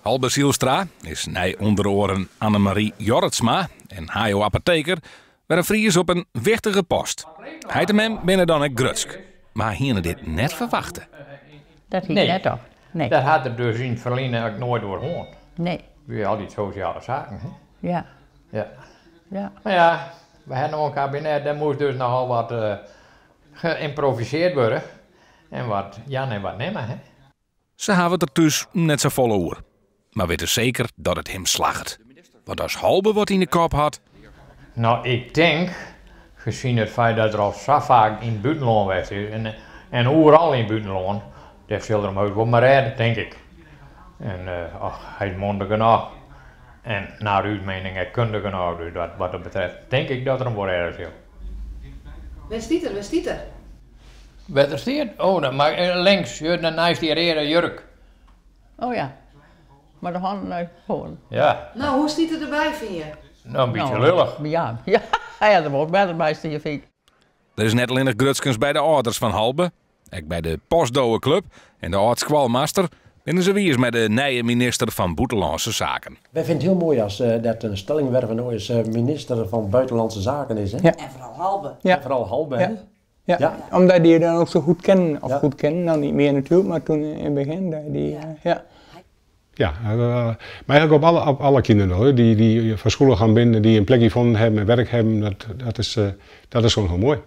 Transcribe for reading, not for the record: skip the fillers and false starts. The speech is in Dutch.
Halbe Zielstra is nij onder oren Annemarie Jorritsma en Hajo Apotheker waren Fries op een wichtige post. Hij en hem binnen dan ook Grutsk. Maar hielden dit net verwachten. Dat hield net op. Nee. Dat had er dus in het verleden ook nooit doorhoond. Nee. Weer al die sociale zaken. Hè? Ja. Ja. Ja. Maar ja, we hadden nog een kabinet, daar moest dus nogal wat geïmproviseerd worden. En wat Jan en wat Nemma, hè. Ze hebben het er dus net zo volle oer. Maar weten zeker dat het hem slaagt. Want als Halbe wat in de kop had. Nou, ik denk, gezien het feit dat er al zo vaak in het buitenland geweest is, en overal in het buitenland, dat zal er hem ook wel maar redden, denk ik. En hij is mondig genoeg. En naar uw mening, hij kunde genoeg, dus wat dat betreft, denk ik dat er hem wel redden zal. Waar stiet er? Wat er staat? Oh, dan mag links, dan naast die rare jurk. Oh ja. Maar de handen gewoon. Ja, Nou, hoe stiet het erbij, vind je? nou een beetje lullig. Ja. Ja. Hij had hem ook bij de meeste je vindt. Er is net alleen nog Grutskens bij de ouders van Halbe. Ook bij de Postdoe Club en de oud-squalmaster. En ze wie is met de nieuwe minister van Buitenlandse Zaken. Wij vinden het heel mooi als dat een Stellingwerven nou eens minister van Buitenlandse Zaken is. Hè? Ja. En vooral Halbe. Ja. En vooral Halbe. Ja. Hè? Ja. Ja. Omdat die je dan ook zo goed kennen. Of Ja. goed kennen, nou niet meer natuurlijk, maar toen in het begin. Ja. Ja, maar eigenlijk op alle kinderen hoor, die van school gaan binnen, die een plekje vonden hebben en werk hebben, dat is gewoon heel mooi.